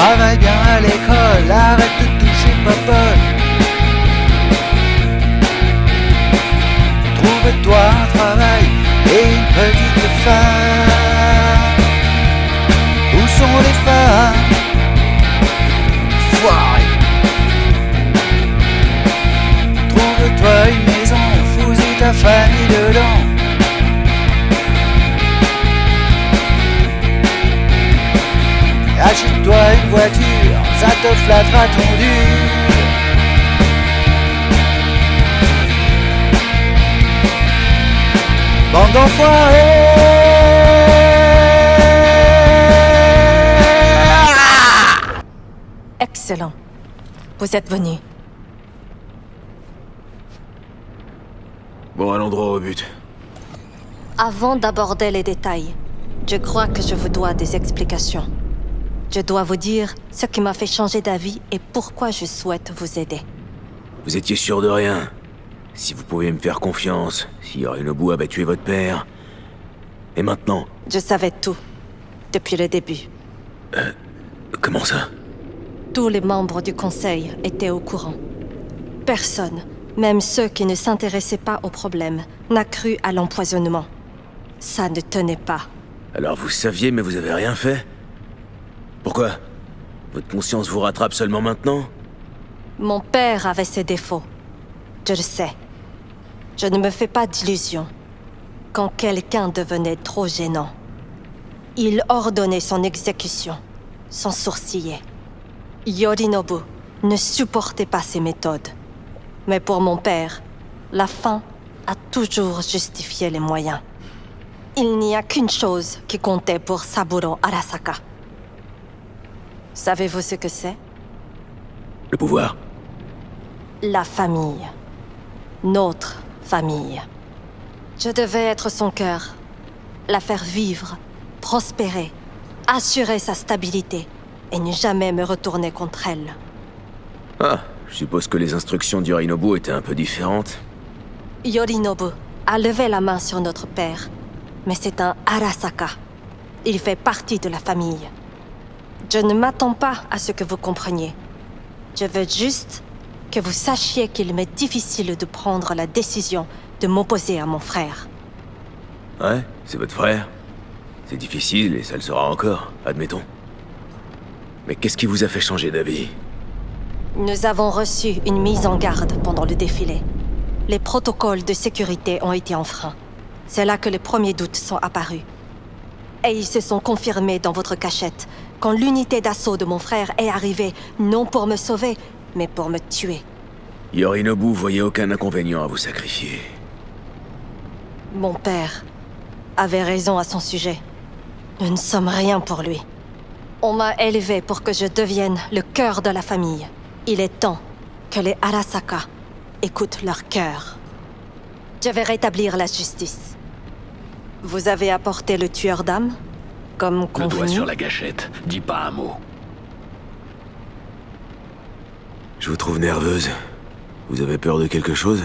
Travaille bien à l'école, arrête de toucher papote. Trouve-toi un travail et une petite femme. Où sont les femmes? Foiré. Trouve-toi une maison, fous-y ta famille dedans. Achète-toi une voiture, ça te flattera ton dur. Bande d'enfoirés. Excellent. Vous êtes venu. Bon, allons droit au but. Avant d'aborder les détails, je crois que je vous dois des explications. Je dois vous dire ce qui m'a fait changer d'avis et pourquoi je souhaite vous aider. Vous étiez sûr de rien. Si vous pouviez me faire confiance, si Yorinobu avait tué votre père... Et maintenant? Je savais tout, depuis le début. Comment ça? Tous les membres du conseil étaient au courant. Personne, même ceux qui ne s'intéressaient pas au problème, n'a cru à l'empoisonnement. Ça ne tenait pas. Alors vous saviez, mais vous avez rien fait? Pourquoi? Votre conscience vous rattrape seulement maintenant? Mon père avait ses défauts. Je le sais. Je ne me fais pas d'illusions. Quand quelqu'un devenait trop gênant, il ordonnait son exécution, sans sourciller. Yorinobu ne supportait pas ces méthodes. Mais pour mon père, la fin a toujours justifié les moyens. Il n'y a qu'une chose qui comptait pour Saburo Arasaka. Savez-vous ce que c'est? Le pouvoir? La famille. Notre famille. Je devais être son cœur. La faire vivre, prospérer, assurer sa stabilité et ne jamais me retourner contre elle. Ah, je suppose que les instructions d'Yorinobu étaient un peu différentes. Yorinobu a levé la main sur notre père, mais c'est un Arasaka. Il fait partie de la famille. Je ne m'attends pas à ce que vous compreniez. Je veux juste que vous sachiez qu'il m'est difficile de prendre la décision de m'opposer à mon frère. Ouais, c'est votre frère. C'est difficile et ça le sera encore, admettons. Mais qu'est-ce qui vous a fait changer d'avis? Nous avons reçu une mise en garde pendant le défilé. Les protocoles de sécurité ont été enfreints. C'est là que les premiers doutes sont apparus. Et ils se sont confirmés dans votre cachette, quand l'unité d'assaut de mon frère est arrivée, non pour me sauver, mais pour me tuer. Yorinobu voyait aucun inconvénient à vous sacrifier. Mon père avait raison à son sujet. Nous ne sommes rien pour lui. On m'a élevé pour que je devienne le cœur de la famille. Il est temps que les Arasaka écoutent leur cœur. Je vais rétablir la justice. Vous avez apporté le tueur d'âmes, comme Le convenu. doigt sur la gâchette, dis pas un mot. Je vous trouve nerveuse. Vous avez peur de quelque chose?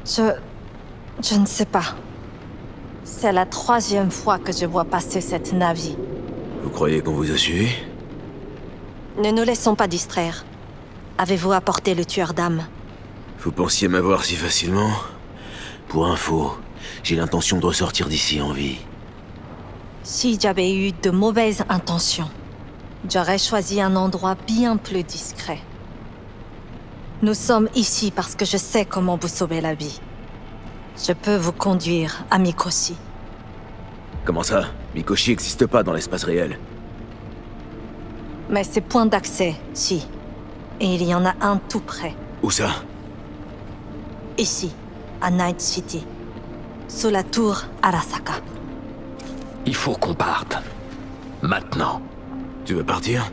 Je ne sais pas. C'est la 3e fois que je vois passer cette Navi. Vous croyez qu'on vous a suivi? Ne nous laissons pas distraire. Avez-vous apporté le tueur d'âmes? Vous pensiez m'avoir si facilement? Pour info, j'ai l'intention de ressortir d'ici en vie. Si j'avais eu de mauvaises intentions, j'aurais choisi un endroit bien plus discret. Nous sommes ici parce que je sais comment vous sauver la vie. Je peux vous conduire à Mikoshi. Comment ça? Mikoshi n'existe pas dans l'espace réel. Mais ces points d'accès, si. Et il y en a un tout près. Où ça? Ici, à Night City. Sous la tour Arasaka. Il faut qu'on parte. Maintenant. Tu veux partir?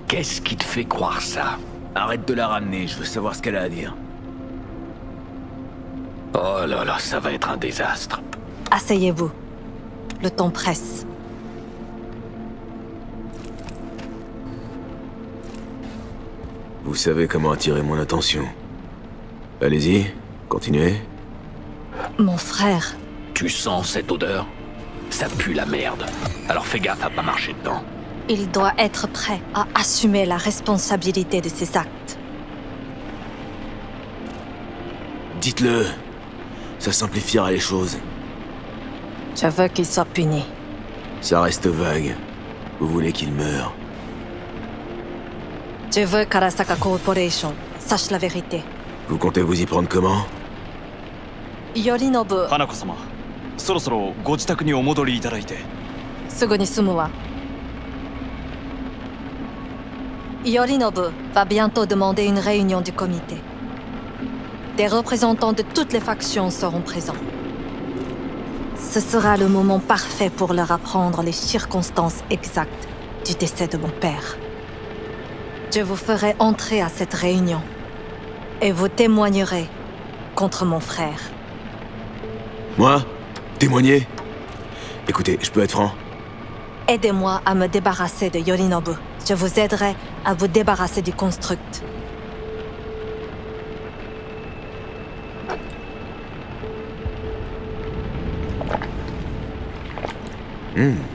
Qu'est-ce qui te fait croire ça? Arrête de la ramener, je veux savoir ce qu'elle a à dire. Oh là là, ça va être un désastre. Asseyez-vous. Le temps presse. Vous savez comment attirer mon attention. Allez-y, continuez. Mon frère, Tu sens cette odeur? Ça pue la merde. Alors fais gaffe à pas marcher dedans. Il doit être prêt à assumer la responsabilité de ses actes. Dites-le. Ça simplifiera les choses. Je veux qu'il soit puni. Ça reste vague. Vous voulez qu'il meure. Je veux qu'Arasaka Corporation sache la vérité. Vous comptez vous y prendre comment? Yorinobu, 花子様、そろそろご自宅にお戻りいただいて。すぐに済むわ。Yorinobu va bientôt demander une réunion du comité. Des représentants de toutes les factions seront présents. Ce sera le moment parfait pour leur apprendre les circonstances exactes du décès de mon père. Je vous ferai entrer à cette réunion et vous témoignerez contre mon frère. Moi? Témoigner? Écoutez, je peux être franc? Aidez-moi à me débarrasser de Yorinobu. Je vous aiderai à vous débarrasser du construct.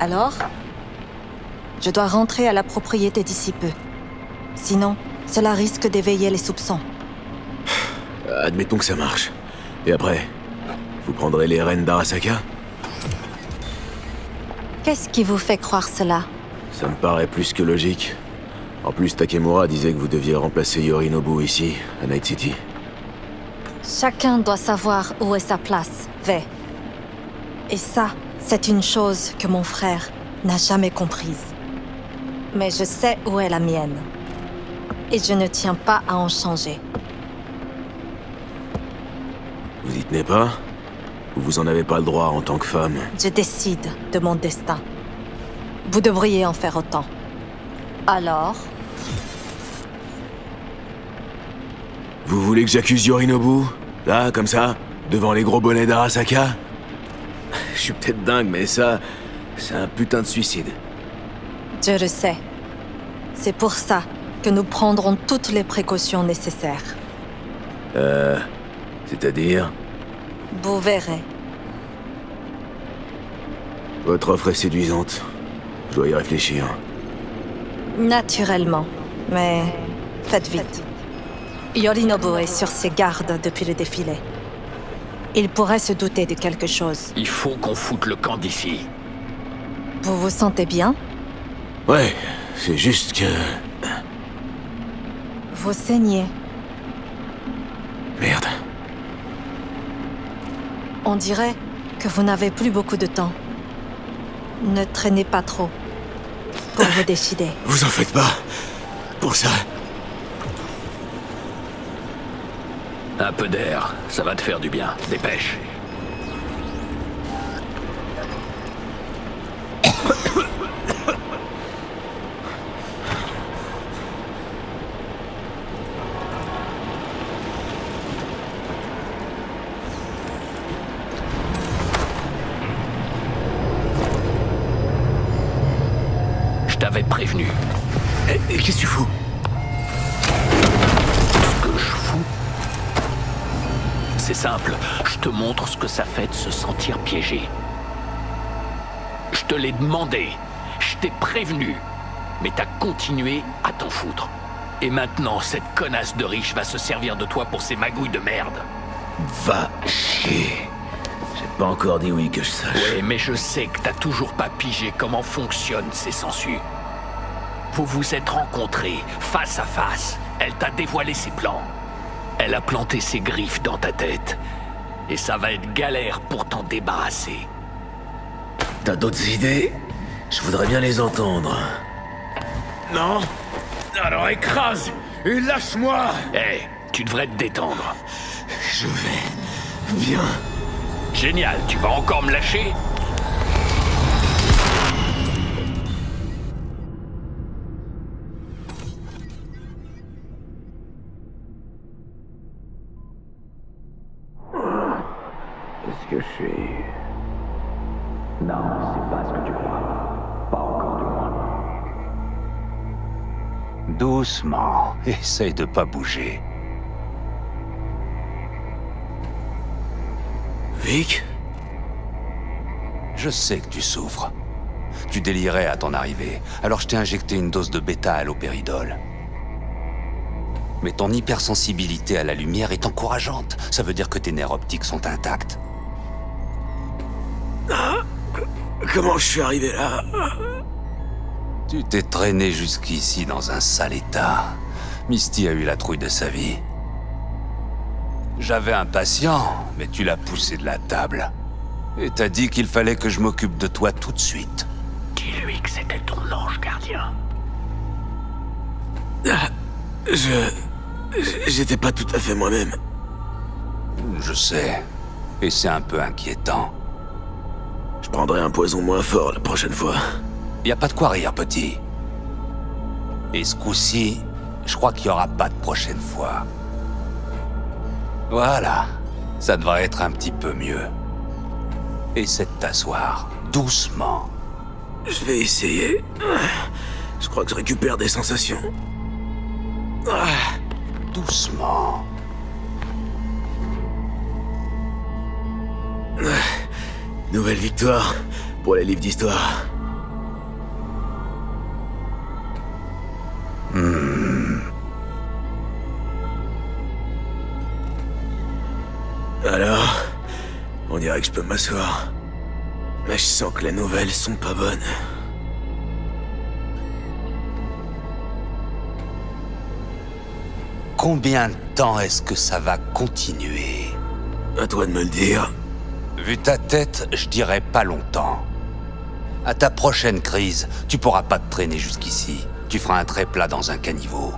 Alors? Je dois rentrer à la propriété d'ici peu. Sinon, cela risque d'éveiller les soupçons. Admettons que ça marche. Et après? Vous prendrez les rênes d'Arasaka? Qu'est-ce qui vous fait croire cela? Ça me paraît plus que logique. En plus, Takemura disait que vous deviez remplacer Yorinobu ici, à Night City. Chacun doit savoir où est sa place, V. Et ça, c'est une chose que mon frère n'a jamais comprise. Mais je sais où est la mienne. Et je ne tiens pas à en changer. Vous y tenez pas? Ou vous en avez pas le droit en tant que femme? Je décide de mon destin. Vous devriez en faire autant. Alors? Vous voulez que j'accuse Yorinobu? Là, comme ça? Devant les gros bonnets d'Arasaka? Je suis peut-être dingue, mais ça... c'est un putain de suicide. Je le sais. C'est pour ça que nous prendrons toutes les précautions nécessaires. C'est-à-dire? Vous verrez. Votre offre est séduisante. Je dois y réfléchir. Naturellement. Mais faites vite. Yorinobu est sur ses gardes depuis le défilé. Il pourrait se douter de quelque chose. Il faut qu'on foute le camp d'ici. Vous vous sentez bien? Ouais, c'est juste que... Vous saignez. Merde. On dirait que vous n'avez plus beaucoup de temps. Ne traînez pas trop. Pour vous décider. Vous en faites pas. Pour ça. Un peu d'air, ça va te faire du bien. Dépêche. Je t'avais prévenu. Et qu'est-ce que tu fous? Ce que je fous, c'est simple. Je te montre ce que ça fait de se sentir piégé. Je te l'ai demandé. Je t'ai prévenu. Mais t'as continué à t'en foutre. Et maintenant, cette connasse de riche va se servir de toi pour ses magouilles de merde. Va chier. J'ai pas encore dit oui que je sache. Ouais, mais je sais que t'as toujours pas pigé comment fonctionnent ces sangsues. Vous vous êtes rencontrés, face à face. Elle t'a dévoilé ses plans. Elle a planté ses griffes dans ta tête. Et ça va être galère pour t'en débarrasser. T'as d'autres idées? Je voudrais bien les entendre. Non? Alors écrase! Et lâche-moi! Hé, tu devrais te détendre. Je vais... bien. Génial, tu vas encore me lâcher? Qu'est-ce que je suis? Non, c'est pas ce que tu crois. Pas encore du moins. Doucement, essaye de pas bouger. Vic? Je sais que tu souffres. Tu délirais à ton arrivée, alors je t'ai injecté une dose de bêta-allopéridol. Mais ton hypersensibilité à la lumière est encourageante. Ça veut dire que tes nerfs optiques sont intacts. Comment je suis arrivé là? Tu t'es traîné jusqu'ici dans un sale état. Misty a eu la trouille de sa vie. J'avais un patient, mais tu l'as poussé de la table. Et t'as dit qu'il fallait que je m'occupe de toi tout de suite. Dis-lui que c'était ton ange gardien. J'étais pas tout à fait moi-même. Je sais. Et c'est un peu inquiétant. Je prendrai un poison moins fort la prochaine fois. Y a pas de quoi rire, petit. Et ce coup-ci, je crois qu'il y aura pas de prochaine fois. Voilà. Ça devrait être un petit peu mieux. Essaie de t'asseoir, doucement. Je vais essayer. Je crois que je récupère des sensations. Doucement. Nouvelle victoire pour les livres d'histoire. Alors, on dirait que je peux m'asseoir. Mais je sens que les nouvelles sont pas bonnes. Combien de temps est-ce que ça va continuer? À toi de me le dire. Vu ta tête, je dirais pas longtemps. À ta prochaine crise, tu pourras pas te traîner jusqu'ici. Tu feras un trait-plat dans un caniveau.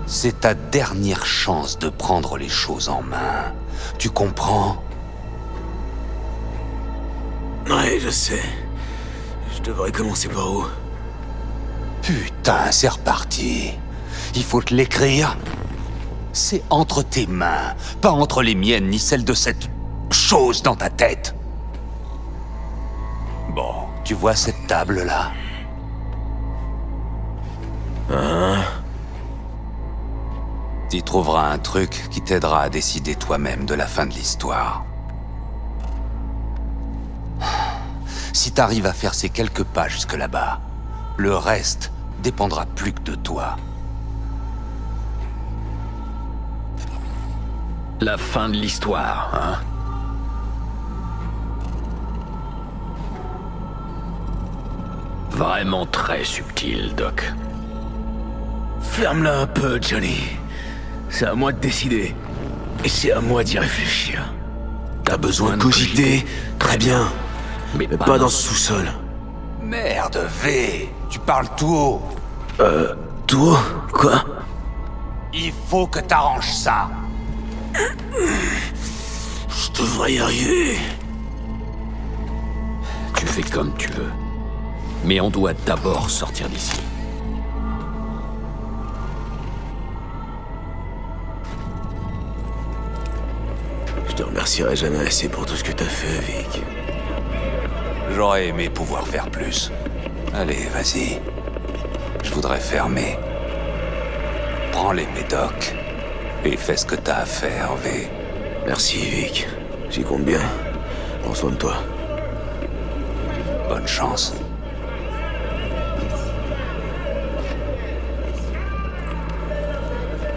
C'est ta dernière chance de prendre les choses en main. Tu comprends? Ouais, je sais. Je devrais commencer par où? Putain, c'est reparti. Il faut te l'écrire. C'est entre tes mains, pas entre les miennes ni celles de cette chose dans ta tête. Bon, tu vois cette table-là? Hein? Tu trouveras un truc qui t'aidera à décider toi-même de la fin de l'histoire. Si t'arrives à faire ces quelques pas jusque là-bas, le reste dépendra plus que de toi. La fin de l'histoire, hein? Vraiment très subtil, Doc. Ferme-la un peu, Johnny. C'est à moi de décider. Et c'est à moi d'y réfléchir. T'as besoin de cogiter? Très bien. Mais Pas dans ce sous-sol. Merde, V, tu parles tout haut. Toi? Quoi? Il faut que t'arranges ça. Je devrais y arriver. Tu fais comme tu veux. Mais on doit d'abord sortir d'ici. Je te remercierai jamais assez pour tout ce que t'as fait, Vic. J'aurais aimé pouvoir faire plus. Allez, vas-y. Je voudrais fermer. Prends les médocs et fais ce que t'as à faire, V. Merci, Vic. J'y compte bien. Prends soin de toi. Bonne chance.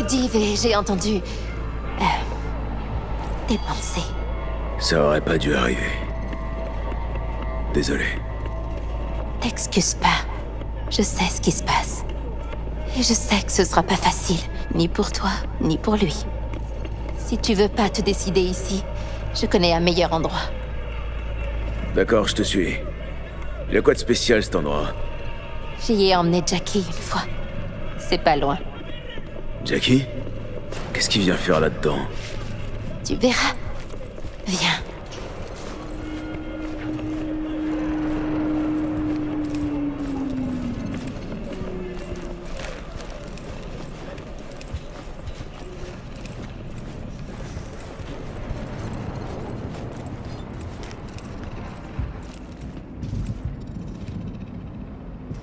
Dis, V, j'ai entendu... tes pensées. Ça aurait pas dû arriver. Désolé. T'excuses pas. Je sais ce qui se passe. Et je sais que ce sera pas facile, ni pour toi, ni pour lui. Si tu veux pas te décider ici, je connais un meilleur endroit. D'accord, je te suis. Il y a quoi de spécial cet endroit? J'y ai emmené Jackie une fois. C'est pas loin. Jackie? Qu'est-ce qu'il vient faire là-dedans? Tu verras. Viens.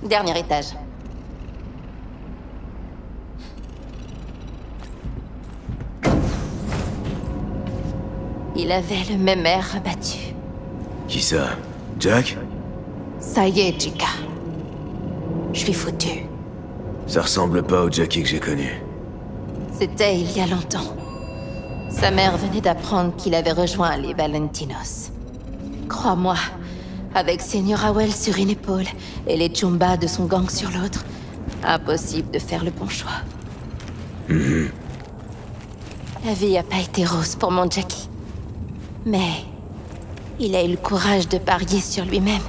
Dernier étage. Il avait le même air abattu. Qui ça? Jack? Ça y est, Chica. Je suis foutue. Ça ressemble pas au Jackie que j'ai connu. C'était il y a longtemps. Sa mère venait d'apprendre qu'il avait rejoint les Valentinos. Crois-moi, avec Senior Howell sur une épaule et les Chumba de son gang sur l'autre, impossible de faire le bon choix. La vie a pas été rose pour mon Jackie. Mais il a eu le courage de parier sur lui-même.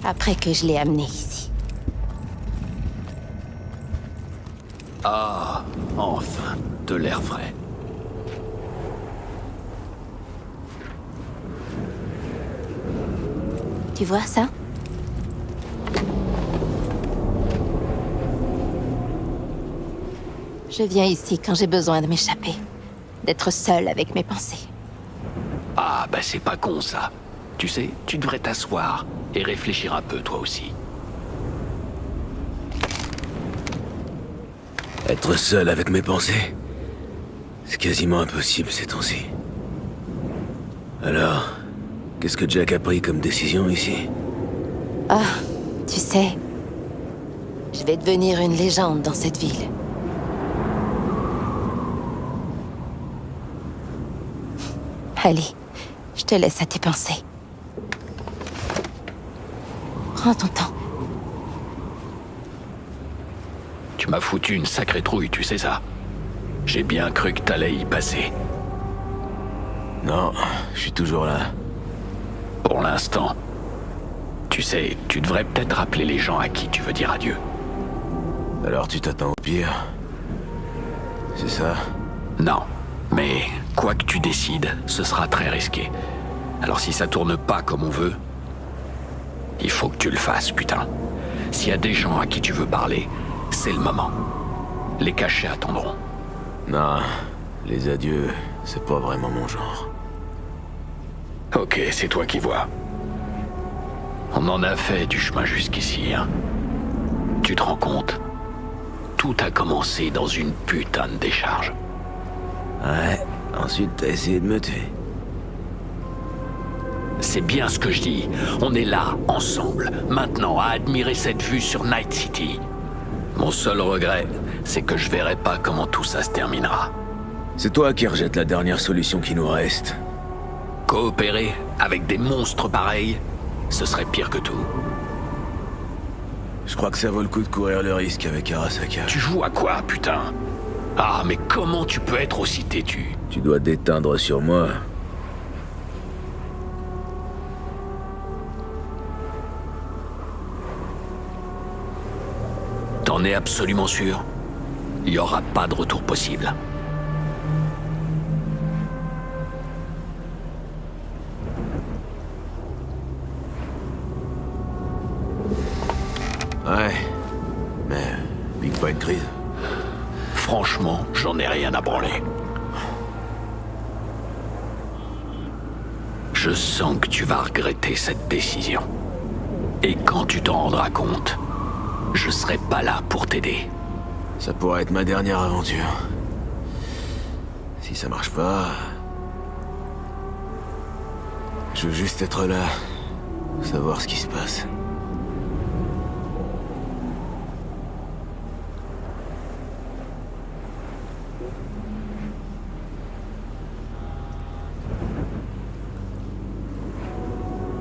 Après que je l'ai amené ici. Ah, enfin, de l'air frais. Tu vois ça? Je viens ici quand j'ai besoin de m'échapper. D'être seule avec mes pensées. Ah, bah c'est pas con ça. Tu sais, tu devrais t'asseoir et réfléchir un peu toi aussi. Être seul avec mes pensées, c'est quasiment impossible ces temps-ci. Alors, qu'est-ce que Jack a pris comme décision ici? Ah, tu sais, je vais devenir une légende dans cette ville. Allez, je te laisse à tes pensées. Prends ton temps. Tu m'as foutu une sacrée trouille, tu sais ça. J'ai bien cru que t'allais y passer. Non, je suis toujours là. Pour l'instant. Tu sais, tu devrais peut-être rappeler les gens à qui tu veux dire adieu. Alors tu t'attends au pire? C'est ça? Non, mais quoi que tu décides, ce sera très risqué. Alors si ça tourne pas comme on veut, il faut que tu le fasses, putain. S'il y a des gens à qui tu veux parler, c'est le moment. Les cachets attendront. Non, les adieux, c'est pas vraiment mon genre. Ok, c'est toi qui vois. On en a fait du chemin jusqu'ici, hein. Tu te rends compte? Tout a commencé dans une putain de décharge. Ouais, ensuite t'as essayé de me tuer. C'est bien ce que je dis. On est là, ensemble, maintenant, à admirer cette vue sur Night City. Mon seul regret, c'est que je verrai pas comment tout ça se terminera. C'est toi qui rejettes la dernière solution qui nous reste. Coopérer avec des monstres pareils, ce serait pire que tout. Je crois que ça vaut le coup de courir le risque avec Arasaka. Tu joues à quoi, putain? Ah, mais comment tu peux être aussi têtu? Tu dois déteindre sur moi. T'en es absolument sûr? Il n'y aura pas de retour possible. Ouais, mais Big pas une crise. Franchement, j'en ai rien à branler. Je sens que tu vas regretter cette décision. Et quand tu t'en rendras compte, je serai pas là pour t'aider. Ça pourrait être ma dernière aventure. Si ça marche pas... Je veux juste être là, savoir ce qui se passe.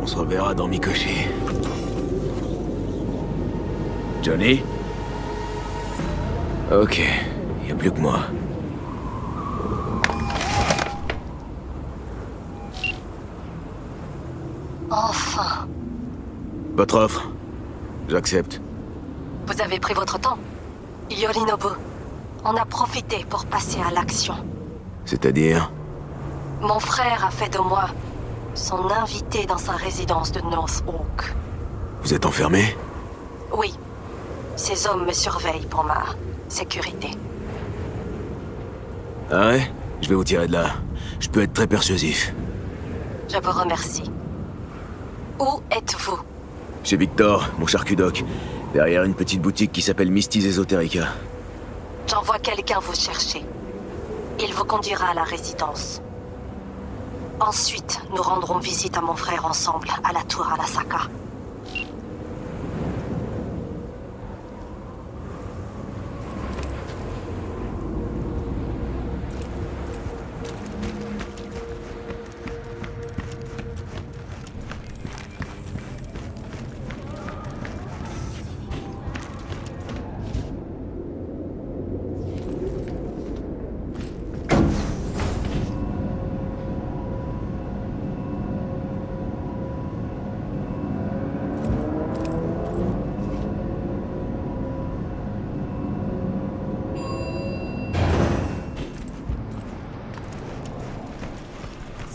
On se reverra dans Mikoshi. Johnny? Ok, y a plus que moi. Enfin, Votre offre? J'accepte. vous avez pris votre temps. Yorinobu, on a profité pour passer à l'action. C'est-à-dire? Mon frère a fait de moi son invité dans sa résidence de North Oak. Vous êtes enfermé? Oui, ces hommes me surveillent pour ma sécurité. Ah ouais? Je vais vous tirer de là. Je peux être très persuasif. Je vous remercie. Où êtes-vous? Chez Victor, mon charcudoc, derrière une petite boutique qui s'appelle Misty's Esoterica. J'envoie quelqu'un vous chercher. Il vous conduira à la résidence. Ensuite, nous rendrons visite à mon frère ensemble, à la tour Arasaka.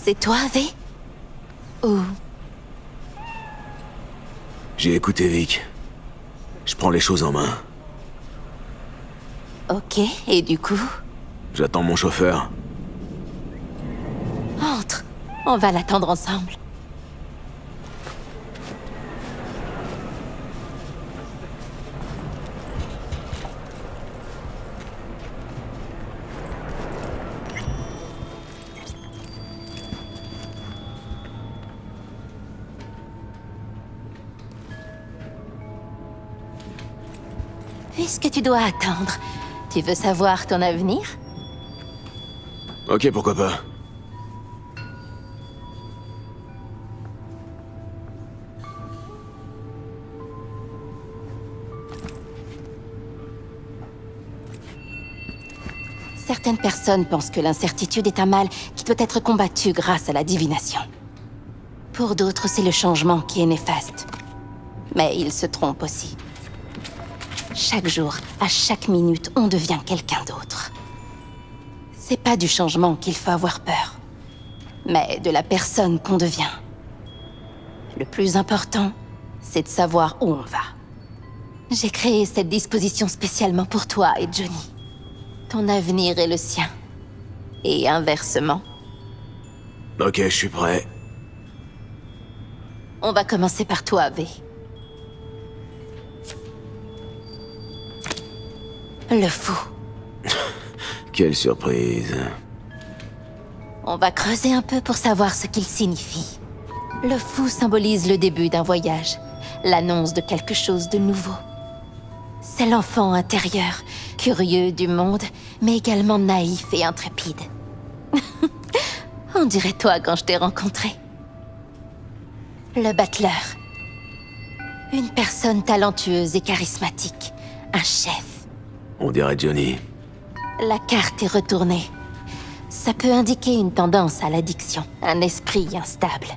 C'est toi, V? Ou... J'ai écouté Vic. Je prends les choses en main. Ok, et du coup? J'attends mon chauffeur. Entre. On va l'attendre ensemble. Puisque tu dois attendre, tu veux savoir ton avenir? Ok, pourquoi pas. Certaines personnes pensent que l'incertitude est un mal qui doit être combattu grâce à la divination. Pour d'autres, c'est le changement qui est néfaste. Mais ils se trompent aussi. Chaque jour, à chaque minute, on devient quelqu'un d'autre. C'est pas du changement qu'il faut avoir peur, mais de la personne qu'on devient. Le plus important, c'est de savoir où on va. J'ai créé cette disposition spécialement pour toi et Johnny. Ton avenir est le sien. Et inversement. Ok, je suis prêt. On va commencer par toi, V. Le fou. Quelle surprise. On va creuser un peu pour savoir ce qu'il signifie. Le fou symbolise le début d'un voyage, l'annonce de quelque chose de nouveau. C'est l'enfant intérieur, curieux du monde, mais également naïf et intrépide. On dirait toi quand je t'ai rencontré. Le battleur. Une personne talentueuse et charismatique. Un chef. On dirait Johnny. La carte est retournée. Ça peut indiquer une tendance à l'addiction, un esprit instable.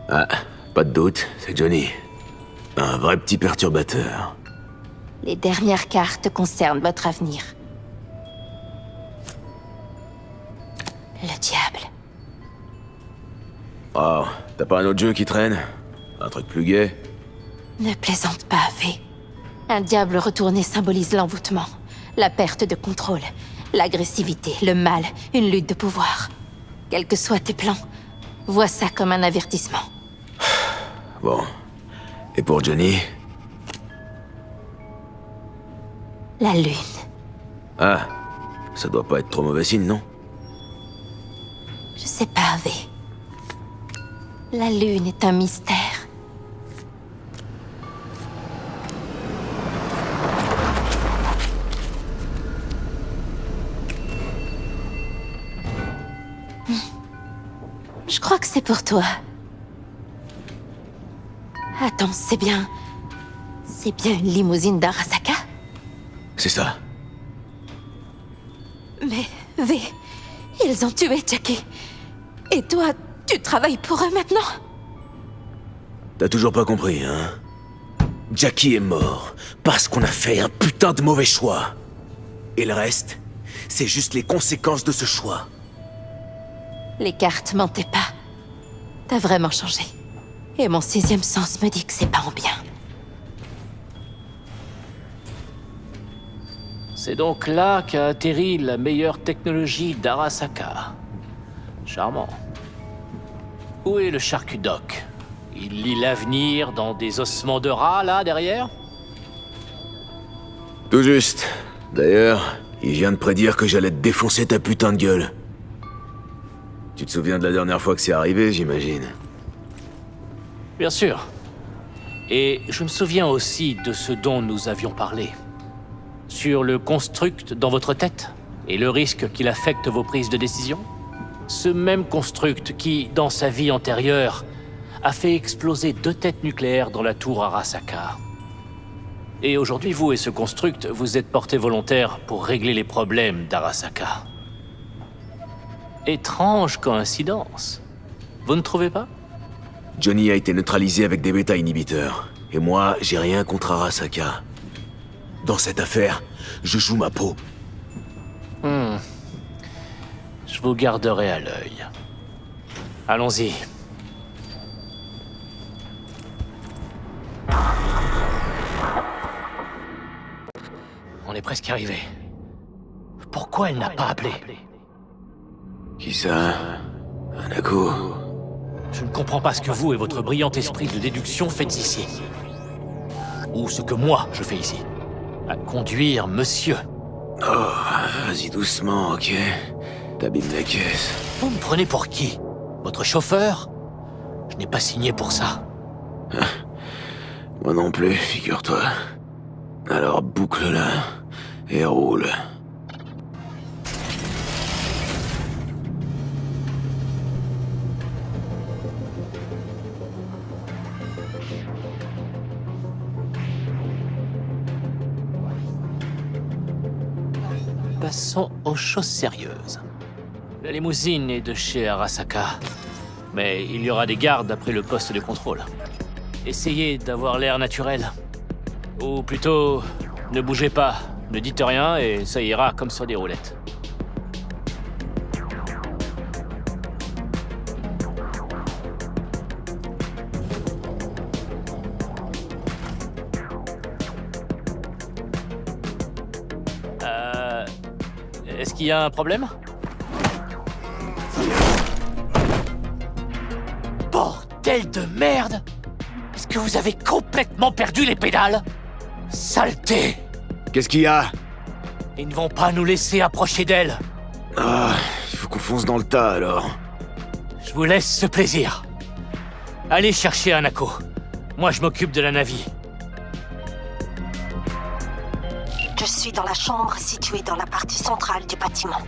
Ah, pas de doute, c'est Johnny. Un vrai petit perturbateur. Les dernières cartes concernent votre avenir. Le diable. Oh, t'as pas un autre jeu qui traîne? Un truc plus gai? Ne plaisante pas, V. Un diable retourné symbolise l'envoûtement, la perte de contrôle, l'agressivité, le mal, une lutte de pouvoir. Quels que soient tes plans, vois ça comme un avertissement. Bon. Et pour Johnny? La lune. Ah, ça doit pas être trop mauvais signe, non? Je sais pas, V. La lune est un mystère. Je crois que c'est pour toi. Attends, c'est bien... C'est bien une limousine d'Arasaka? C'est ça. Mais, V, ils ont tué Jackie. Et toi, tu travailles pour eux maintenant? T'as toujours pas compris, hein? Jackie est mort parce qu'on a fait un putain de mauvais choix. Et le reste, c'est juste les conséquences de ce choix. Les cartes mentaient pas. T'as vraiment changé. Et mon sixième sens me dit que c'est pas en bien. C'est donc là qu'a atterri la meilleure technologie d'Arasaka. Charmant. Où est le charcudoc? Il lit l'avenir dans des ossements de rats, là, derrière? Tout juste. D'ailleurs, il vient de prédire que j'allais te défoncer ta putain de gueule. Tu te souviens de la dernière fois que c'est arrivé, j'imagine? Bien sûr. Et je me souviens aussi de ce dont nous avions parlé. Sur le construct dans votre tête et le risque qu'il affecte vos prises de décision. Ce même construct qui, dans sa vie antérieure, a fait exploser 2 têtes nucléaires dans la tour Arasaka. Et aujourd'hui, vous et ce construct, vous êtes porté volontaire pour régler les problèmes d'Arasaka. Étrange coïncidence. Vous ne trouvez pas? Johnny a été neutralisé avec des bêta-inhibiteurs. Et moi, j'ai rien contre Arasaka. Dans cette affaire, je joue ma peau. Je vous garderai à l'œil. Allons-y. On est presque arrivé. Pourquoi elle n'a pas appelé? Qui ça? Hanako? Je ne comprends pas ce que vous et votre brillant esprit de déduction faites ici. Ou ce que moi, je fais ici. À conduire monsieur. Oh, vas-y doucement, ok? T'abîmes la caisse. Vous me prenez pour qui? Votre chauffeur? Je n'ai pas signé pour ça. Moi non plus, figure-toi. Alors boucle-la et roule. Passons aux choses sérieuses. La limousine est de chez Arasaka, mais il y aura des gardes après le poste de contrôle. Essayez d'avoir l'air naturel. Ou plutôt, ne bougez pas, ne dites rien et ça ira comme sur des roulettes. Est-ce qu'il y a un problème? Bordel de merde! Est-ce que vous avez complètement perdu les pédales? Saleté! Qu'est-ce qu'il y a? Ils ne vont pas nous laisser approcher d'elle. Ah, il faut qu'on fonce dans le tas alors. Je vous laisse ce plaisir. Allez chercher Hanako. Moi, je m'occupe de la Navy. Je suis dans la chambre située dans la partie centrale du bâtiment.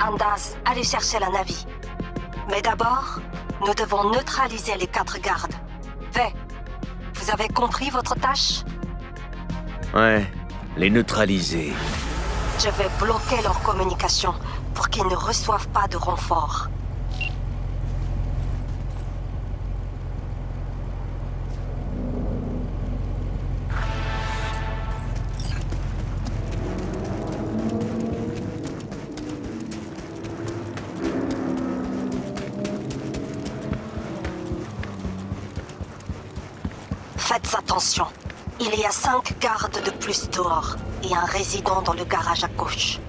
Andaz, allez chercher la Navy. Mais d'abord, nous devons neutraliser les 4 gardes. Vey, vous avez compris votre tâche? Ouais, les neutraliser. Je vais bloquer leur communication pour qu'ils ne reçoivent pas de renfort. Faites attention. Il y a 5 gardes de plus dehors et un résident dans le garage à gauche.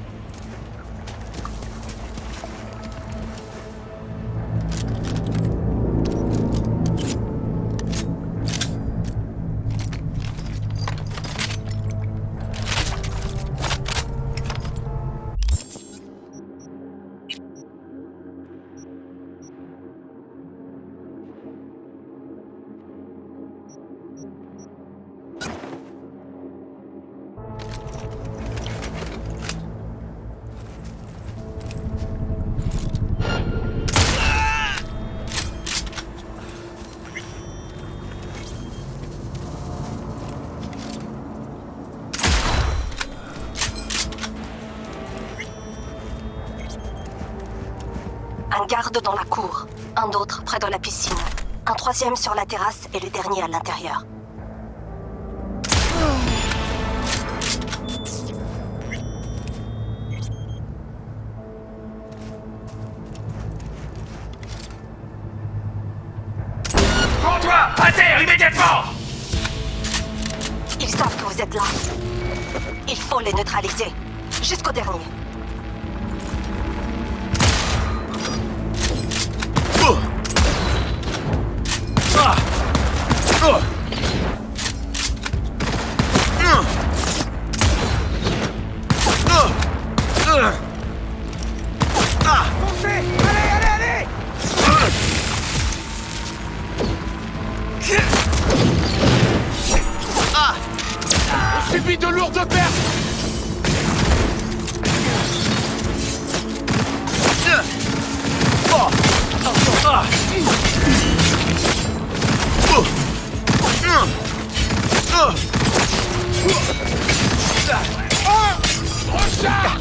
Un garde dans la cour, un autre près de la piscine, un 3e sur la terrasse et le dernier à l'intérieur. Prends-toi! À terre, immédiatement! Ils savent que vous êtes là. Il faut les neutraliser, jusqu'au dernier. Foncez! Allez, allez, allez! subit de lourdes pertes. Recharge.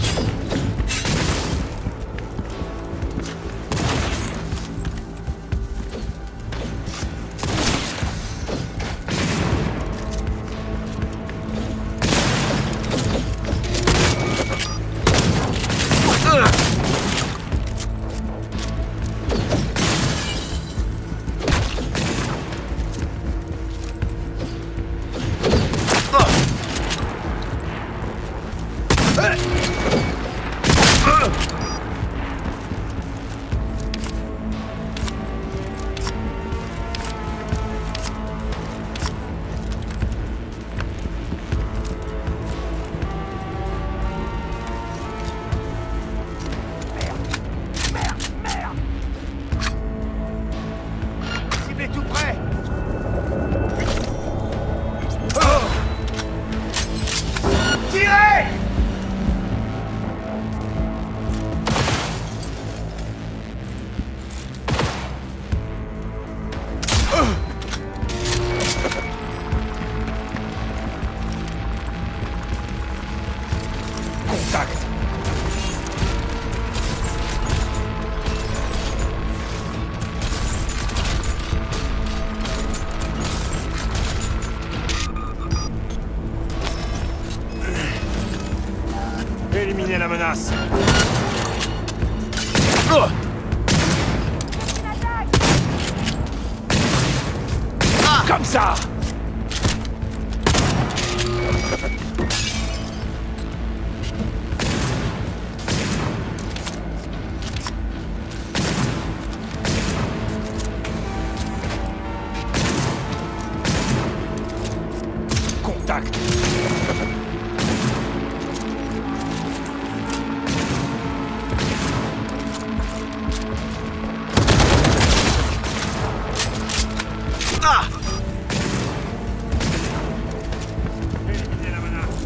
Cible tout près. Tirez! Contact. Éliminer la menace. Comme ça. Contact. Éliminer la menace.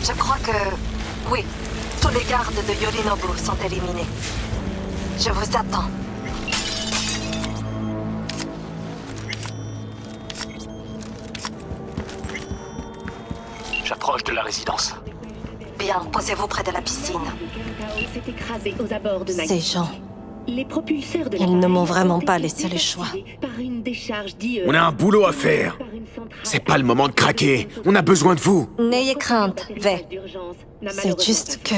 Je crois que... oui, tous les gardes de Yorinobu sont éliminés. Je vous attends. J'approche de la résidence. Bien, posez-vous près de la piscine. S'est écrasé aux abords de Ces gens, Les propulseurs de ils ne m'ont vraiment pas laissé le choix. Par une décharge d'IE. On a un boulot à faire. C'est pas le moment de craquer. On a besoin de vous. N'ayez crainte, V. C'est juste que...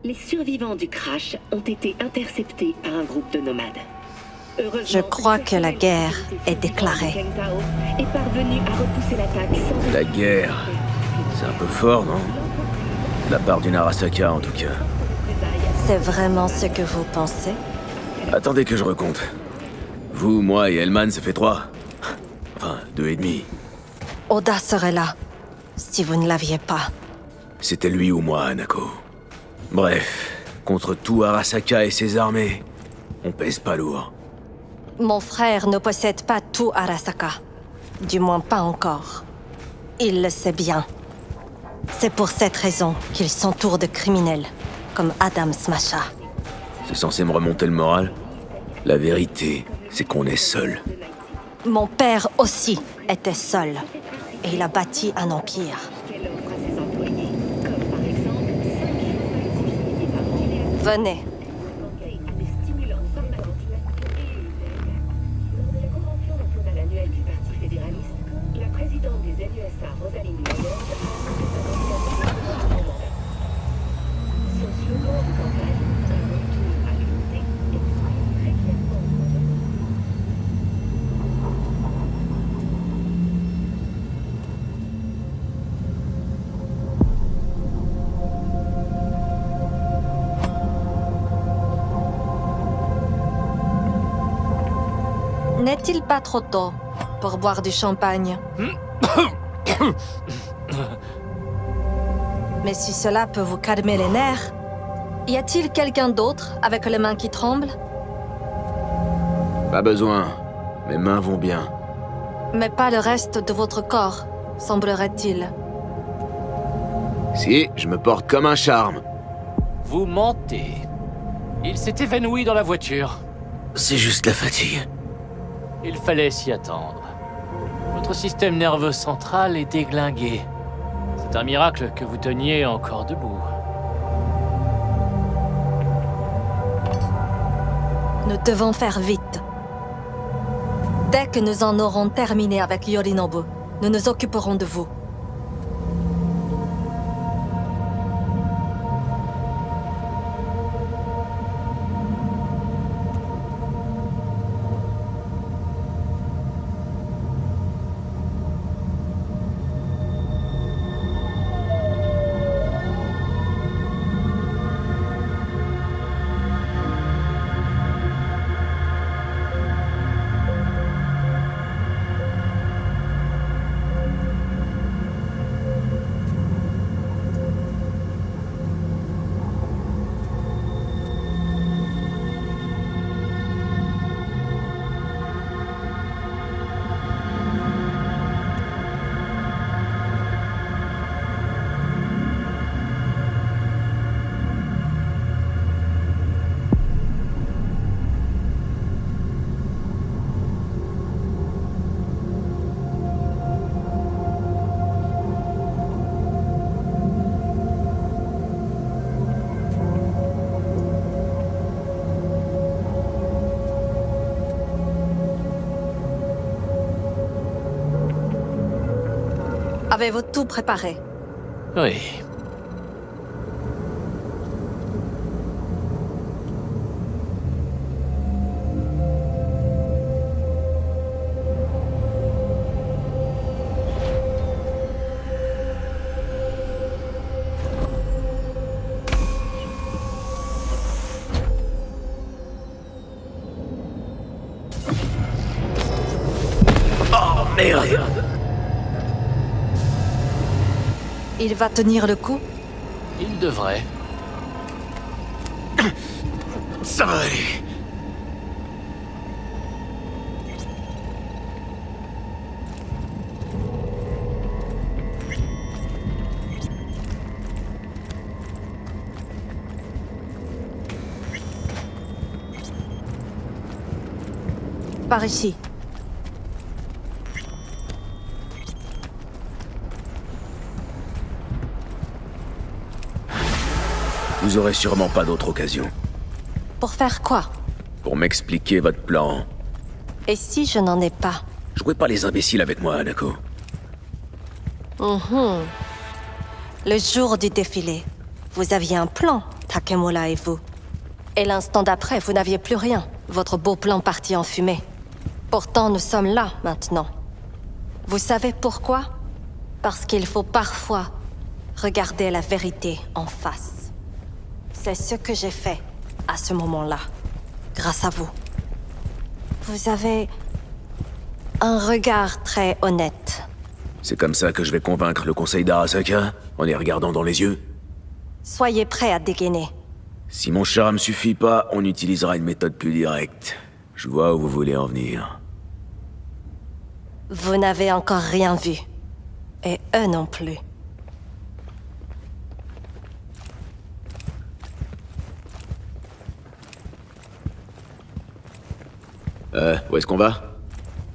Les survivants du crash ont été interceptés par un groupe de nomades. Je crois que la guerre est déclarée. Kentao est parvenu à repousser l'attaque sans... La guerre. C'est un peu fort, non? De la part du Arasaka, en tout cas. C'est vraiment ce que vous pensez? Attendez que je recompte. Vous, moi et Hellman, ça fait 3. Enfin, 2 et demi. Oda serait là, si vous ne l'aviez pas. C'était lui ou moi, Hanako. Bref, contre tout Arasaka et ses armées, on pèse pas lourd. Mon frère ne possède pas tout Arasaka. Du moins pas encore. Il le sait bien. C'est pour cette raison qu'il s'entoure de criminels, comme Adam Smasha. C'est censé me remonter le moral? La vérité, c'est qu'on est seul. Mon père aussi était seul. Et il a bâti un empire. qu'elle offre à ses employés, comme par exemple 5 jours d'activité par an, Venez. conseil à des stimulants pharmaceutiques et une aide. Lors de la convention nationale annuelle du Parti fédéraliste, la présidente des LUSA, Rosaline Myers, a annoncé sa candidature pour son mandat. Son slogan de campagne, un retour à l'unité, exprime très clairement son opinion. N'est-il pas trop tôt pour boire du champagne? Mais si cela peut vous calmer les nerfs, y a-t-il quelqu'un d'autre avec les mains qui tremblent? Pas besoin. Mes mains vont bien. Mais pas le reste de votre corps, semblerait-il. Si, je me porte comme un charme. Vous mentez. Il s'est évanoui dans la voiture. C'est juste la fatigue. Il fallait s'y attendre. Votre système nerveux central est déglingué. C'est un miracle que vous teniez encore debout. Nous devons faire vite. Dès que nous en aurons terminé avec Yorinobu, nous nous occuperons de vous. Avez-vous tout préparé? Oui. Oh, merde! Il va tenir le coup? Il devrait. Ça va aller. Par ici. Vous aurez sûrement pas d'autre occasion. Pour faire quoi? Pour m'expliquer votre plan. Et si je n'en ai pas? Jouez pas les imbéciles avec moi, Hanako. Le jour du défilé, vous aviez un plan, Takemura et vous. Et l'instant d'après, vous n'aviez plus rien. Votre beau plan partit en fumée. Pourtant, nous sommes là, maintenant. Vous savez pourquoi? Parce qu'il faut parfois regarder la vérité en face. C'est ce que j'ai fait à ce moment-là, grâce à vous. Vous avez un regard très honnête. C'est comme ça que je vais convaincre le conseil d'Arasaka, en les regardant dans les yeux? Soyez prêts à dégainer. Si mon charme suffit pas, on utilisera une méthode plus directe. Je vois où vous voulez en venir. Vous n'avez encore rien vu. Et eux non plus. Où est-ce qu'on va?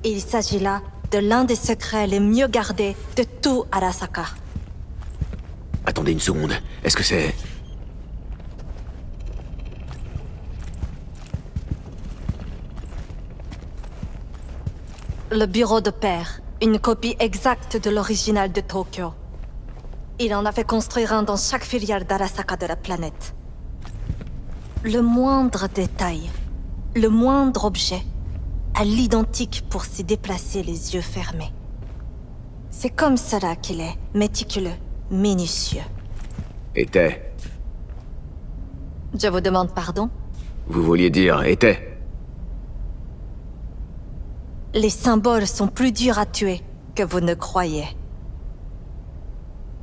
Il s'agit là de l'un des secrets les mieux gardés de tout Arasaka. Attendez une seconde, est-ce que c'est... Le bureau de père, une copie exacte de l'original de Tokyo. Il en a fait construire un dans chaque filiale d'Arasaka de la planète. Le moindre détail, le moindre objet, à l'identique pour s'y déplacer les yeux fermés. C'est comme cela qu'il est, méticuleux, minutieux. Était. Je vous demande pardon? Vous vouliez dire était? Les symboles sont plus durs à tuer que vous ne croyez.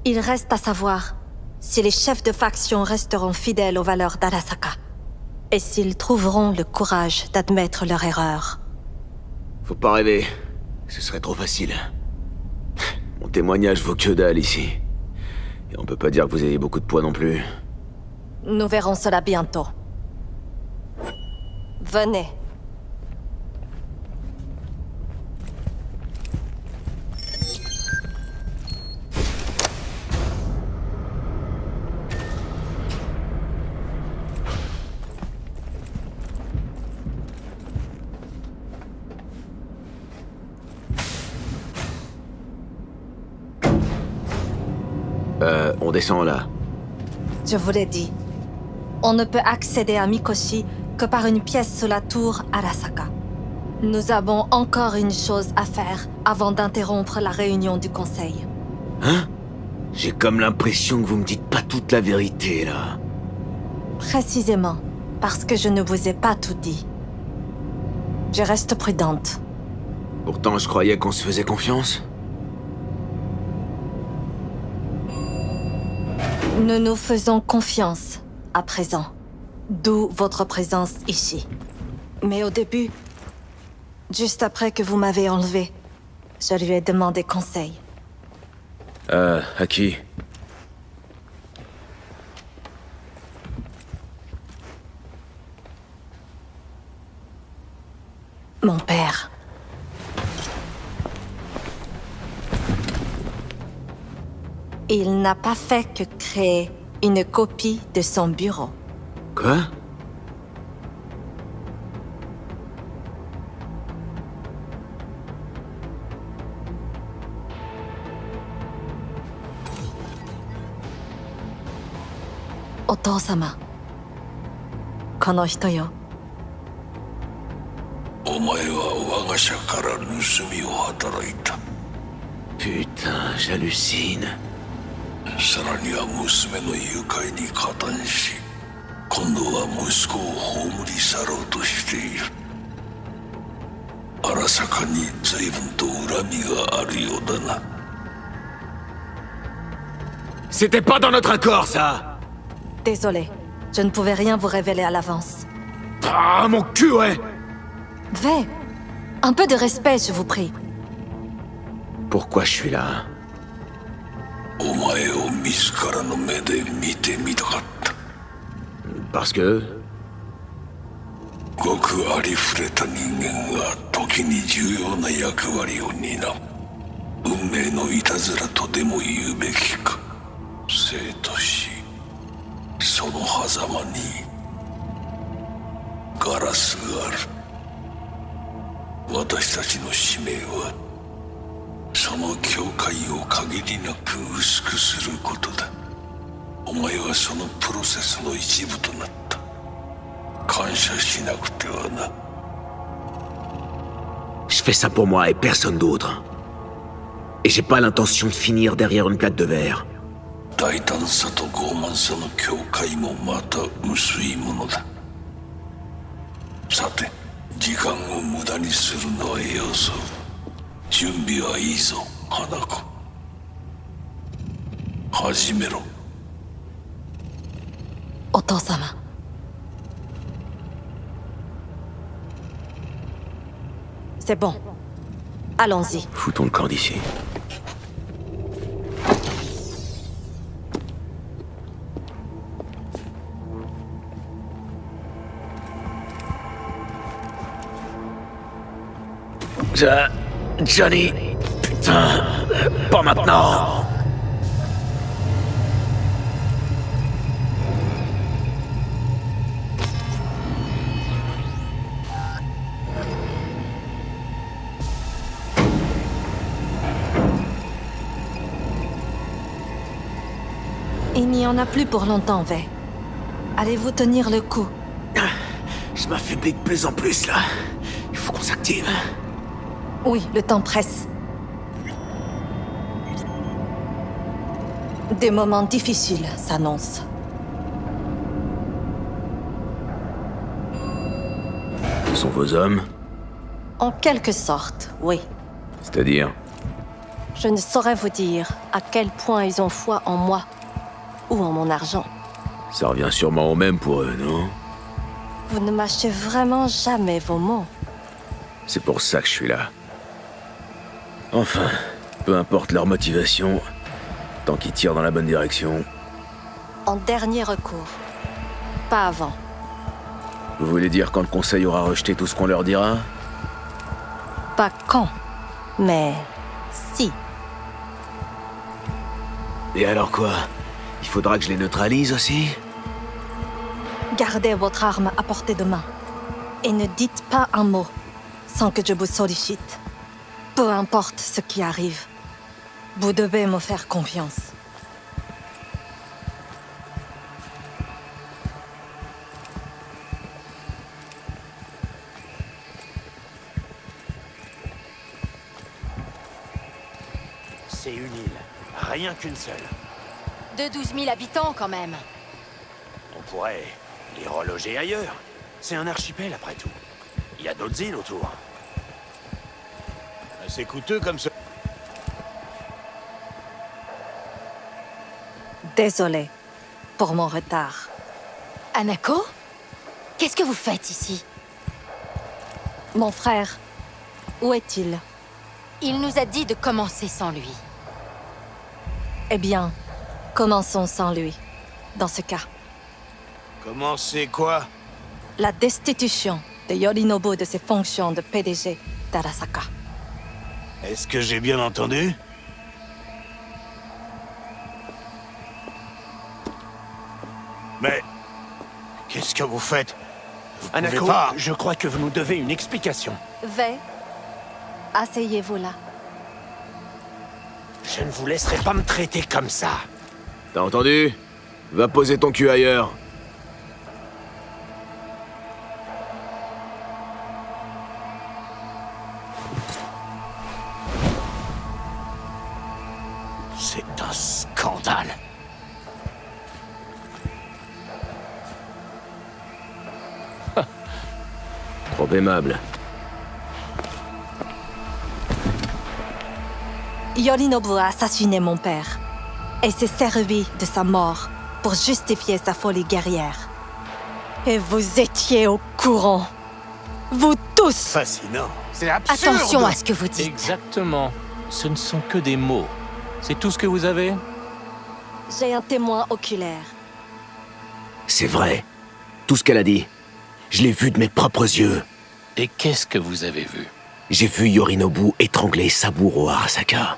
Il reste à savoir si les chefs de faction resteront fidèles aux valeurs d'Arasaka et s'ils trouveront le courage d'admettre leur erreur. Faut pas rêver. Ce serait trop facile. Mon témoignage vaut que dalle ici. Et on peut pas dire que vous ayez beaucoup de poids non plus. Nous verrons cela bientôt. Venez. On descend là. Je vous l'ai dit. On ne peut accéder à Mikoshi que par une pièce sous la tour Arasaka. Nous avons encore une chose à faire avant d'interrompre la réunion du conseil. Hein? J'ai comme l'impression que vous me dites pas toute la vérité, là. Précisément, parce que je ne vous ai pas tout dit. Je reste prudente. Pourtant, je croyais qu'on se faisait confiance. Nous nous faisons confiance, à présent. D'où votre présence ici. Mais au début, juste après que vous m'avez enlevé, je lui ai demandé conseil. À qui? Mon père. Il n'a pas fait que créer une copie de son bureau. Quoi? Oto-sama. この人よ。お前は我が社から盗みを働いた。 Putain, j'hallucine. さらには娘の誘拐に加担し、今度は息子を葬り去ろうとしている。荒坂に随分と恨みがあるようだな。C'était pas dans notre accord, ça! Désolé, je ne pouvais rien vous révéler à l'avance. Ah, mon cul, ouais! Vey, un peu de respect, je vous prie. Pourquoi je suis là? お前を自らの目で見てみたかった。 Parce que... ごくありふれた人間が時に重要な役割を担う。運命のいたずらとでも言うべきか。生と死、その狭間にガラスがある。私たちの使命はその境界を限りなく薄くすることだ。お前はそのプロセスの一部となった。感謝しなくてはな。 Je fais ça pour moi et personne d'autre. Et j'ai pas l'intention de finir derrière une plaque de verre. 大胆さと傲慢さの境界もまた薄いものだ。さて、時間を無駄にするのはよそう。準備はいいぞ、花子。始めろ。お父様。C'est bon. Allons-y. Foutons le camp d'ici. Johnny... Putain... Pas maintenant. Il n'y en a plus pour longtemps, Vey. Allez-vous tenir le coup? Je m'affaiblis de plus en plus, là. Il faut qu'on s'active. Oui, le temps presse. Des moments difficiles s'annoncent. Ce sont vos hommes? En quelque sorte, oui. C'est-à-dire? Je ne saurais vous dire à quel point ils ont foi en moi ou en mon argent. Ça revient sûrement au même pour eux, non? Vous ne mâchez vraiment jamais vos mots. C'est pour ça que je suis là. Enfin, peu importe leur motivation, tant qu'ils tirent dans la bonne direction. En dernier recours. Pas avant. Vous voulez dire quand le Conseil aura rejeté tout ce qu'on leur dira? Pas quand, mais si. Et alors quoi? Il faudra que je les neutralise aussi? Gardez votre arme à portée de main. Et ne dites pas un mot sans que je vous sollicite. Peu importe ce qui arrive. Vous devez me faire confiance. C'est une île. Rien qu'une seule. De 12 000 habitants, quand même. On pourrait les reloger ailleurs. C'est un archipel, après tout. Il y a d'autres îles autour. C'est coûteux comme ça. Désolée pour mon retard. Hanako? Qu'est-ce que vous faites ici? Mon frère, où est-il? Il nous a dit de commencer sans lui. Eh bien, commençons sans lui, dans ce cas. Comment c'est quoi? La destitution de Yorinobu de ses fonctions de PDG d'Arasaka. Est-ce que j'ai bien entendu? Mais... qu'est-ce que vous faites? Vous pouvez Hanako, pas... je crois que vous nous devez une explication. Vey, asseyez-vous là. Je ne vous laisserai pas me traiter comme ça. T'as entendu? Va poser ton cul ailleurs. C'est un scandale. Trop aimable. Yorinobu a assassiné mon père et s'est servi de sa mort pour justifier sa folie guerrière. Et vous étiez au courant. Vous tous! Fascinant. C'est absurde. Attention à ce que vous dites. Exactement. Ce ne sont que des mots. C'est tout ce que vous avez? J'ai un témoin oculaire. C'est vrai. Tout ce qu'elle a dit. Je l'ai vu de mes propres yeux. Et qu'est-ce que vous avez vu? J'ai vu Yorinobu étrangler Saburo Arasaka.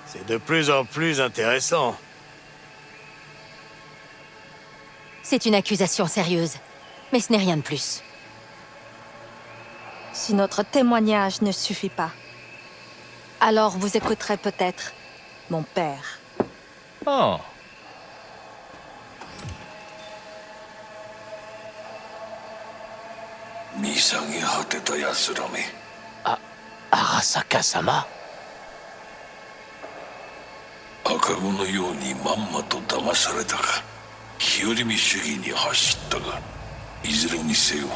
C'est de plus en plus intéressant. C'est une accusation sérieuse. Mais ce n'est rien de plus. Si notre témoignage ne suffit pas, alors vous écouterez peut-être mon père. Oh. 見下げ果てた奴らめ。Arasaka-sama? 赤子のようにまんまと騙されたか。日和見主義に走ったが、いずれにせよ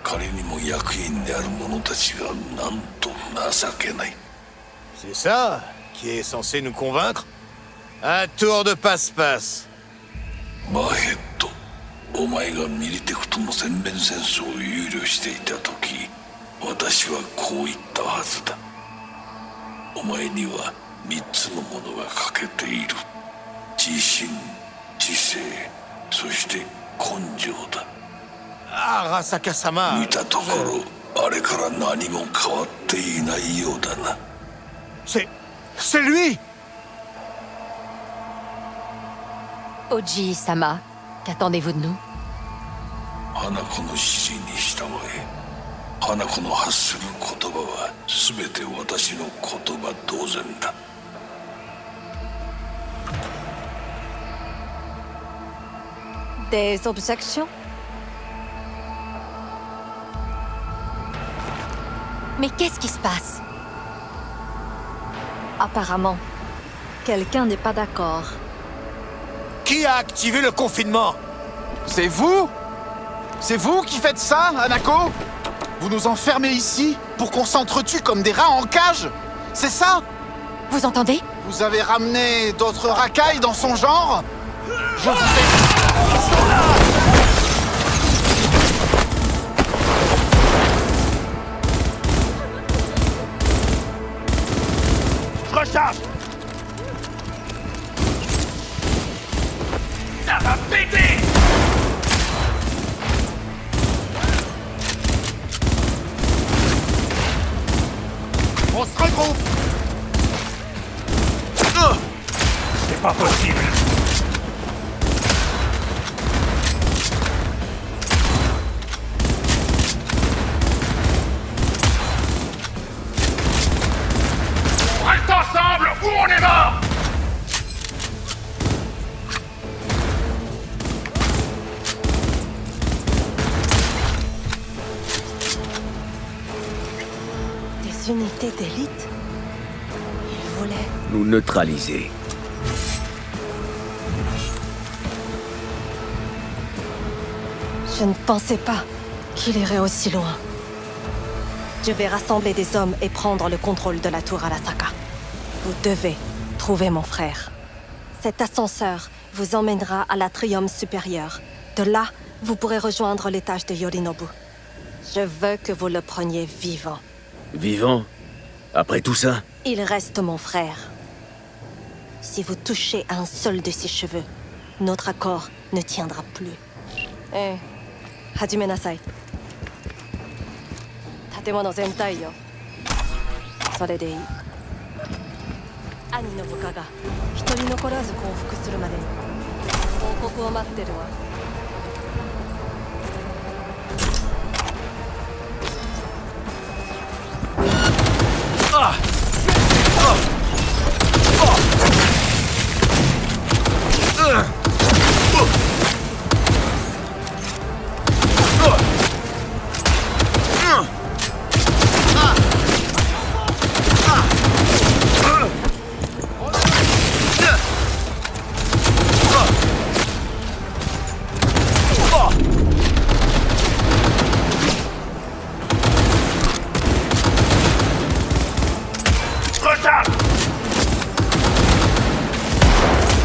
仮にも役員である者たちがなんと情けない。 C'est ça qui est censé nous convaincre? Un tour de passe-passe. マーヘッド、お前がミリテクとの全面戦争を憂慮していた時、私はこう言ったはずだ。お前には3つのものが欠けている。自信、知性、そして根性だ。 Arasaka-sama. 見たところ、あれから何も変わっていないようだな。 C'est lui! Oji-sama, qu'attendez-vous de nous? 花子の指示に従え。花子の発する言葉は全て私の言葉同然だ。 Des objections? Mais qu'est-ce qui se passe? Apparemment, quelqu'un n'est pas d'accord. Qui a activé le confinement? C'est vous? C'est vous qui faites ça, Hanako? Vous nous enfermez ici pour qu'on s'entretue comme des rats en cage? C'est ça? Vous entendez? Vous avez ramené d'autres racailles dans son genre? Je vous ai... Je recharge! Ça va péter! On se regroupe! C'est pas possible! On reste ensemble ou on est mort! Des unités d'élite? Il voulait... Nous neutraliser. Je ne pensais pas qu'il irait aussi loin. Je vais rassembler des hommes et prendre le contrôle de la tour Arasaka. Vous devez trouver mon frère. Cet ascenseur vous emmènera à l'atrium supérieur. De là, vous pourrez rejoindre l'étage de Yorinobu. Je veux que vous le preniez vivant. Vivant? Après tout ça? Il reste mon frère. Si vous touchez à un seul de ses cheveux, notre accord ne tiendra plus. Eh, hajime nasai. Tatemono zentai yo. Sore de ii. Ani no buka ga hitori nokораず降伏するまでに報告を待ってるわ。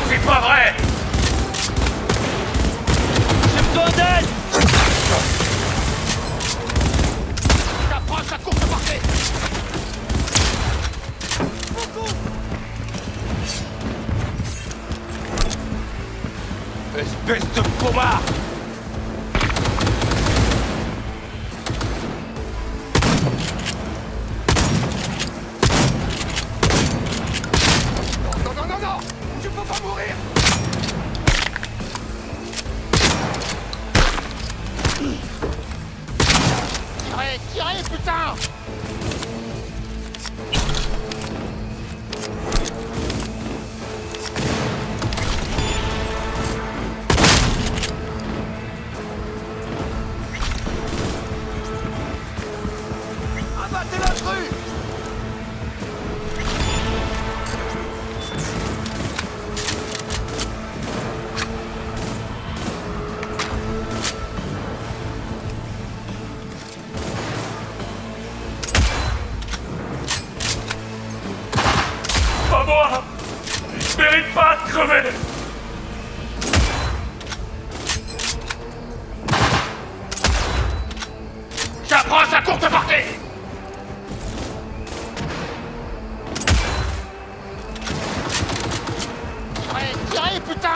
C'est pas vrai! J'ai besoin d'aide! J'approche la course parfait! Espèce de pommard! Non! Tu peux pas mourir! Tirez, putain! Va crever! J'approche à courte portée. Tirez, tirez, putain!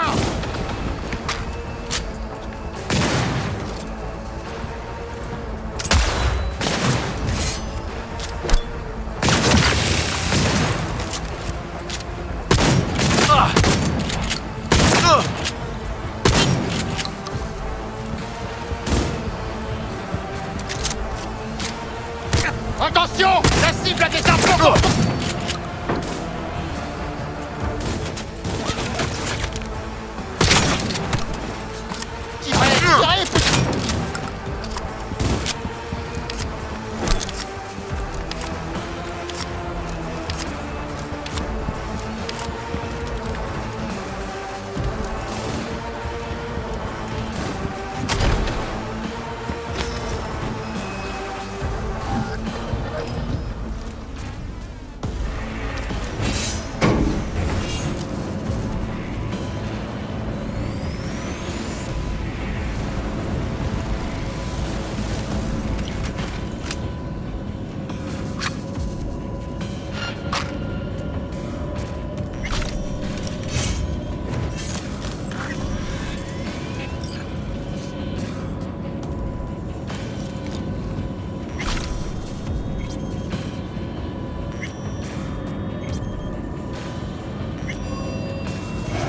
Attention! La cible a des implants! Tirez, tirez, putain!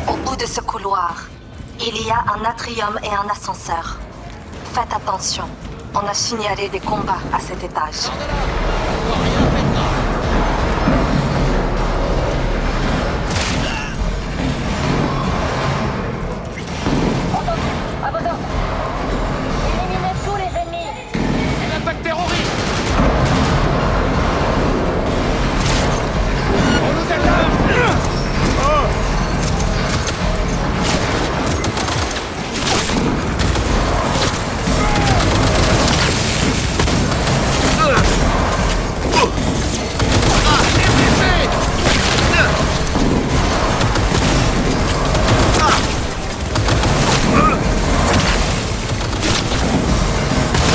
Au bout de ce couloir, il y a un atrium et un ascenseur. Faites attention, on a signalé des combats à cet étage. À vos ordres. Éliminez tous les ennemis. Une attaque terroriste! On nous attaque!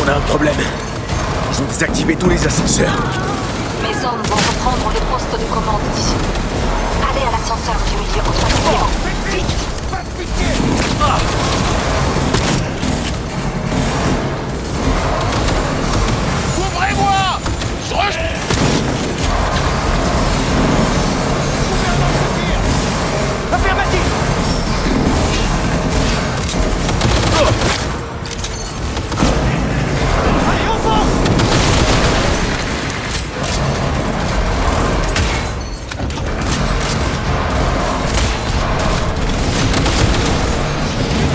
On a un problème. Ils ont désactivé tous les ascenseurs. Mes hommes vont reprendre le poste de commande d'ici. Allez à l'ascenseur du milieu au troisième niveau. Vite! Ouvrez-moi! Je rejette! Affirmatif! Allez, on fonce!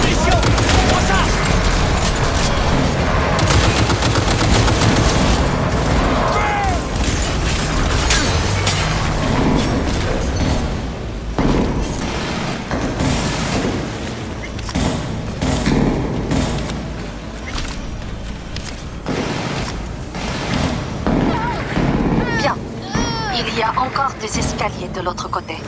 Mission! On ça! Bien. Il y a encore des escaliers de l'autre côté.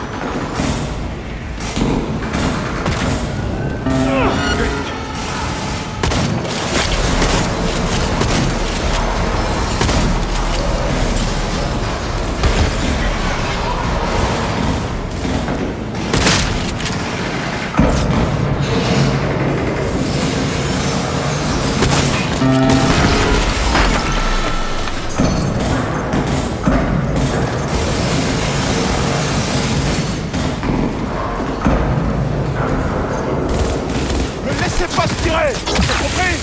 Ne laissez pas tirer! T'as compris?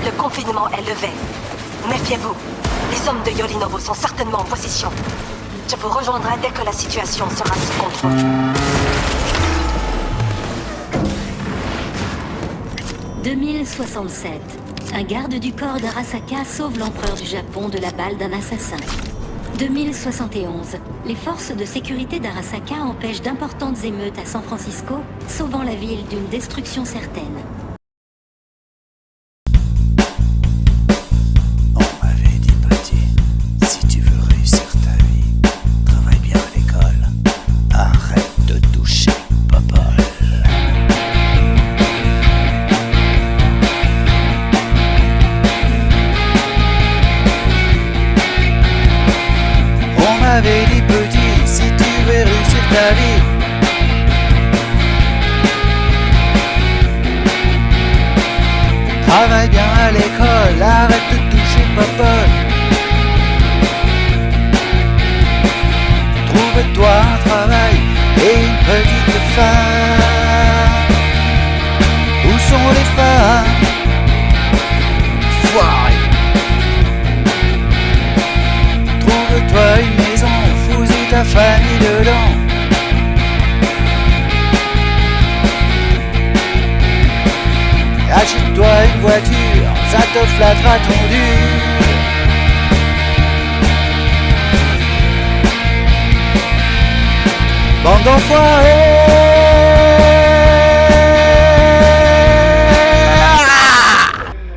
Le confinement est levé. Méfiez-vous. Les hommes de Yorinobu sont certainement en position. Je vous rejoindrai dès que la situation sera sous contrôle. 2067. Un garde du corps d'Arasaka sauve l'empereur du Japon de la balle d'un assassin. 2071. Les forces de sécurité d'Arasaka empêchent d'importantes émeutes à San Francisco, sauvant la ville d'une destruction certaine. On m'avait dit, petit, si tu veux réussir ta vie, travaille bien à l'école. Arrête de toucher Popol. On m'avait dit, petit, si tu veux réussir ta vie, travaille bien à l'école, arrête de toucher Popol. Trouve-toi un travail et une petite femme. Où sont les femmes? Foiré. Trouve-toi une maison, fous-y ta famille dedans. Achète-toi une voiture, ça te flattera ton dur. Bande d'enfoirés.